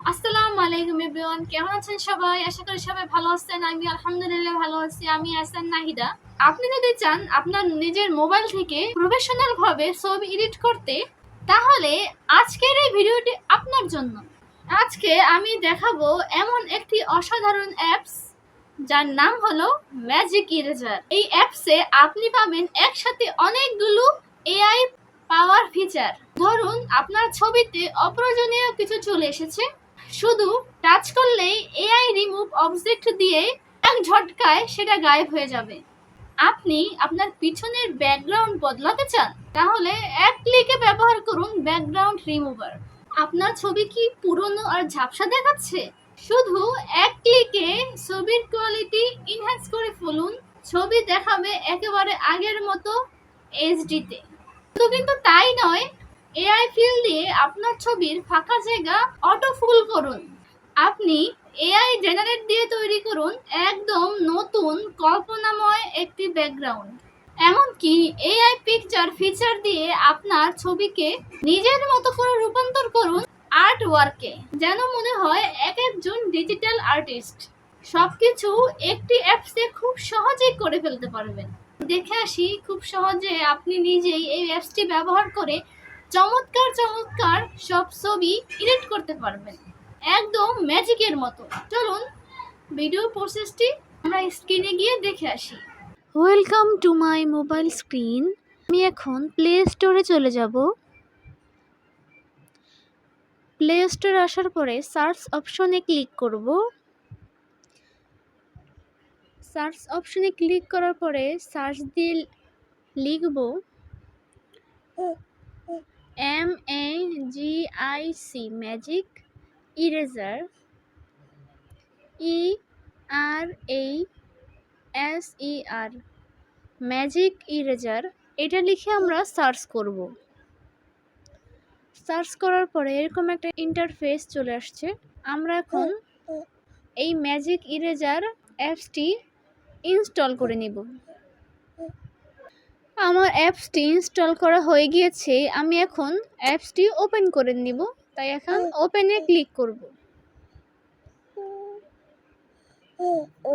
আসসালামু আলাইকুম এভরিওয়ান, কেমন আছেন সবাই? আশা করি সবাই ভালো আছেন। আমি আলহামদুলিল্লাহ ভালো আছি। আমি আহসান নাহিদা। আপনি যদি চান আপনার নিজের মোবাইল থেকে প্রফেশনাল ভাবে ছবি এডিট করতে, তাহলে আজকের এই ভিডিওটি আপনার জন্য। আজকে আমি দেখাবো এমন একটি অসাধারণ অ্যাপস যার নাম হলো ম্যাজিক ইরেজার। এই অ্যাপসে আপনি পাবেন একসাথে অনেকগুলো এআই পাওয়ার ফিচার। ধরুন আপনার ছবিতে অপ্রয়োজনীয় কিছু চলে এসেছে, শুধু টাচ করলেই এআই রিমুভ অবজেক্ট দিয়ে এক ঝটকায় সেটা গায়েব হয়ে যাবে। আপনি আপনার পিছনের ব্যাকগ্রাউন্ড বদলাতে চান, তাহলে এক ক্লিকে ব্যবহার করুন ব্যাকগ্রাউন্ড রিমুভার। আপনার ছবি কি পুরনো আর ঝাপসা দেখাচ্ছে? শুধু এক ক্লিকে ছবির কোয়ালিটি ইনহ্যান্স করে ফেলুন। ছবি দেখাবে একেবারে আগের মতো এইচডিতে। কিন্তু তাই নয়, এআই ফিল দিয়ে আপনার ছবির ফাঁকা জায়গা অটো ফুল করুন। আপনি এআই জেনারেট দিয়ে তৈরি করুন একদম নতুন কল্পনাময় একটি ব্যাকগ্রাউন্ড। এমনকি এআই পিকচার ফিচার দিয়ে আপনার ছবিকে নিজের মতো করে রূপান্তর করুন আর্ট ওয়ার্কে, যেন মনে হয় এক একজন ডিজিটাল আর্টিস্ট। সবকিছু একটি অ্যাপসে খুব সহজেই করে ফেলতে পারবেন। দেখে আসি খুব সহজে আপনি নিজেই এই অ্যাপসটি ব্যবহার করে চমৎকার চমৎকার সব ছবি এডিট করতে পারবেন, একদম ম্যাজিকের মতো। চলুন ভিডিও প্রসেসটি আমরা স্ক্রিনে গিয়ে দেখে আসি। Welcome to my mobile screen. আমি এখন প্লে স্টোরে চলে যাব। প্লে স্টোরে আসার পরে সার্চ অপশনে ক্লিক করব। সার্চ অপশনে ক্লিক করার পরে সার্চ দিয়ে লিখব MAGIC magic eraser, ERASER magic eraser. এটা লিখে আমরা সার্চ করব। সার্চ করার পরে এরকম একটা ইন্টারফেস চলে আসছে। আমরা এখন এই ম্যাজিক ইরেজার অ্যাপসটি ইনস্টল করে নিব। আমার অ্যাপসটি ইনস্টল করা হয়ে গিয়েছে। আমি এখন অ্যাপসটি ওপেন করে নিব, তাই এখন ওপেনে ক্লিক করব।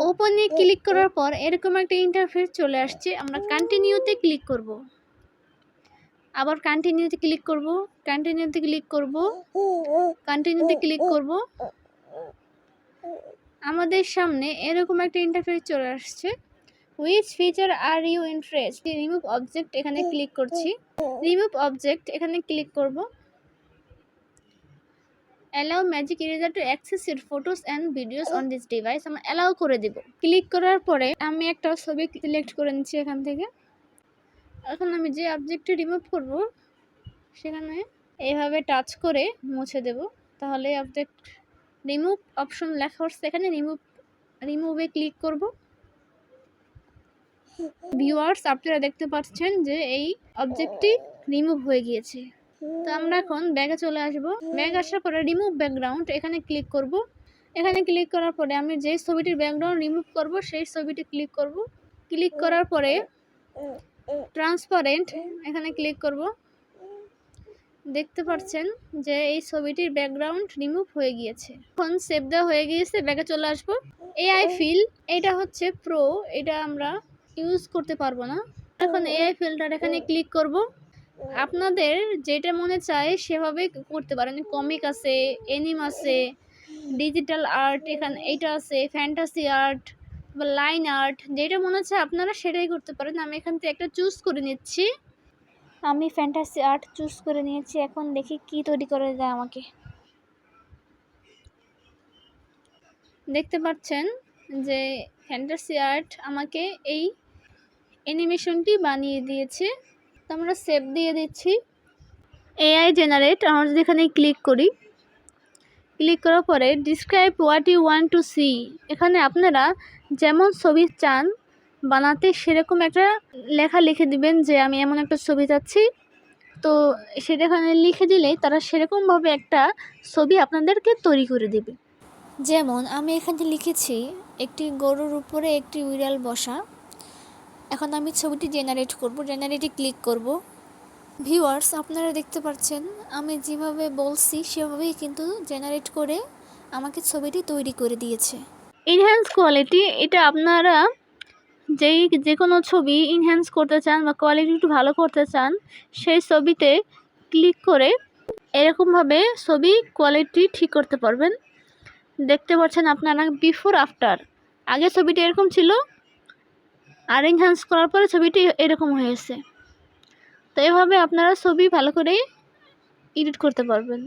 ওপেনে ক্লিক করার পর এরকম একটা ইন্টারফেস চলে আসছে। আমরা কন্টিনিউতে ক্লিক করব, আবার কন্টিনিউতে ক্লিক করব, কন্টিনিউতে ক্লিক করব, কন্টিনিউতে ক্লিক করব। আমাদের সামনে এরকম একটা ইন্টারফেস চলে আসছে। Which feature are you interest? Remove object, এখানে ক্লিক করছি। রিমুভ অবজেক্ট এখানে ক্লিক করব। Allow magic eraser to access your photos and videos on this device, আমরা অ্যালাউ করে দেব। ক্লিক করার পরে আমি একটা ছবি সিলেক্ট করে নিচ্ছি এখান থেকে। এখন আমি যে অবজেক্টটি রিমুভ করব সেখানে এইভাবে টাচ করে মুছে দেব, তাহলে অবজেক্ট রিমুভ অপশন লেখা হচ্ছে, এখানে রিমুভে ক্লিক করব। ভিউয়ার্স, আপনারা দেখতে পাচ্ছেন যে এই অবজেক্টটি রিমুভ হয়ে গিয়েছে। তো আমরা এখন ব্যাগে চলে আসব। ব্যাগ আসার পরে রিমুভ ব্যাকগ্রাউন্ড এখানে ক্লিক করব। এখানে ক্লিক করার পরে আমি যে ছবিটির ব্যাকগ্রাউন্ড রিমুভ করব সেই ছবিটি ক্লিক করব। ক্লিক করার পরে ট্রান্সপারেন্ট এখানে ক্লিক করব। দেখতে পাচ্ছেন যে এই ছবিটির ব্যাকগ্রাউন্ড রিমুভ হয়ে গিয়েছে। এখন সেভ দেওয়া হয়ে গিয়েছে। ব্যাগে চলে আসব। এআই ফিল, এটা হচ্ছে প্রো, এটা আমরা ইউজ করতে পারবো না। এখন এআই ফিল্টার এখানে ক্লিক করব। আপনাদের যেটা মনে চায় সেভাবে করতে পারেন। কমিক আছে, অ্যানিম আছে, ডিজিটাল আর্ট, এখানে এইটা আছে, ফ্যান্টাসি আর্ট বা লাইন আর্ট, যেটা মনে চায় আপনারা সেটাই করতে পারেন। আমি এখান থেকে একটা চুজ করে নিচ্ছি। আমি ফ্যান্টাসি আর্ট চুজ করে নিয়েছি। এখন দেখি কি তৈরি করে দেয় আমাকে। দেখতে পাচ্ছেন যে ফ্যান্টাসি আর্ট আমাকে এই অ্যানিমেশনটি বানিয়ে দিয়েছে। তো আমরা সেভ দিয়ে দিচ্ছি। এআই জেনারেট, আমরা যদি এখানে ক্লিক করি, ক্লিক করার পরে describe what you want to see, এখানে আপনারা যেমন ছবি চান বানাতে সেরকম একটা লেখা লিখে দিবেন যে আমি এমন একটা ছবি চাচ্ছি। তো সেটা এখানে লিখে দিলেই তারা সেরকমভাবে একটা ছবি আপনাদেরকে তৈরি করে দেবে। যেমন আমি এখানে লিখেছি একটি গরুর উপরে একটি বিড়াল বসা। এখন আমি ছবিটি জেনারেট করব। জেনারেটে ক্লিক করব। ভিউয়ার্স, আপনারা দেখতে পাচ্ছেন আমি যেভাবে বলছি সেভাবেই কিন্তু জেনারেট করে আমাকে ছবিটি তৈরি করে দিয়েছে। এনহ্যান্স কোয়ালিটি, এটা আপনারা যে কোনো ছবি এনহ্যান্স করতে চান বা কোয়ালিটি একটু ভালো করতে চান, সেই ছবিতে ক্লিক করে এরকমভাবে ছবি কোয়ালিটি ঠিক করতে পারবেন। দেখতে পাচ্ছেন আপনারা বিফোর আফটার, আগে ছবিটা এরকম ছিল আর এনহ্যান্স করার পরে ছবিটি এরকম হয়েছে। তো এভাবে আপনারা ছবি ভালো করে এডিট করতে পারবেন।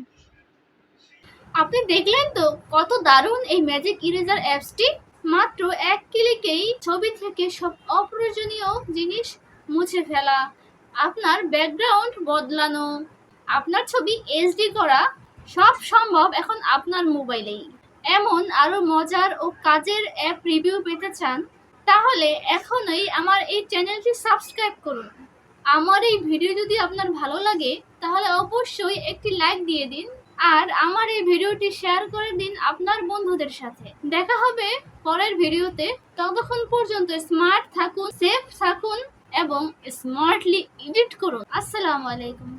আপনি দেখলেন তো কত দারুণ এই ম্যাজিক ইরেজার অ্যাপসটি। মাত্র এক ক্লিকেই ছবি থেকে সব অপ্রয়োজনীয় জিনিস মুছে ফেলা, আপনার ব্যাকগ্রাউন্ড বদলানো, আপনার ছবি এইচডি করা, সব সম্ভব এখন আপনার মোবাইলেই। এমন আরো মজার ও কাজের অ্যাপ রিভিউ পেতে চান তাহলে এখনই আমার এই চ্যানেলটি সাবস্ক্রাইব করুন। আমার এই ভিডিও যদি আপনার ভালো লাগে তাহলে অবশ্যই একটি লাইক দিয়ে দিন আর আমার এই ভিডিওটি শেয়ার করে দিন আপনার বন্ধুদের সাথে। দেখা হবে পরের ভিডিওতে। ততক্ষণ পর্যন্ত স্মার্ট থাকুন, সেফ থাকুন এবং স্মার্টলি এডিট করুন। আসসালামু আলাইকুম।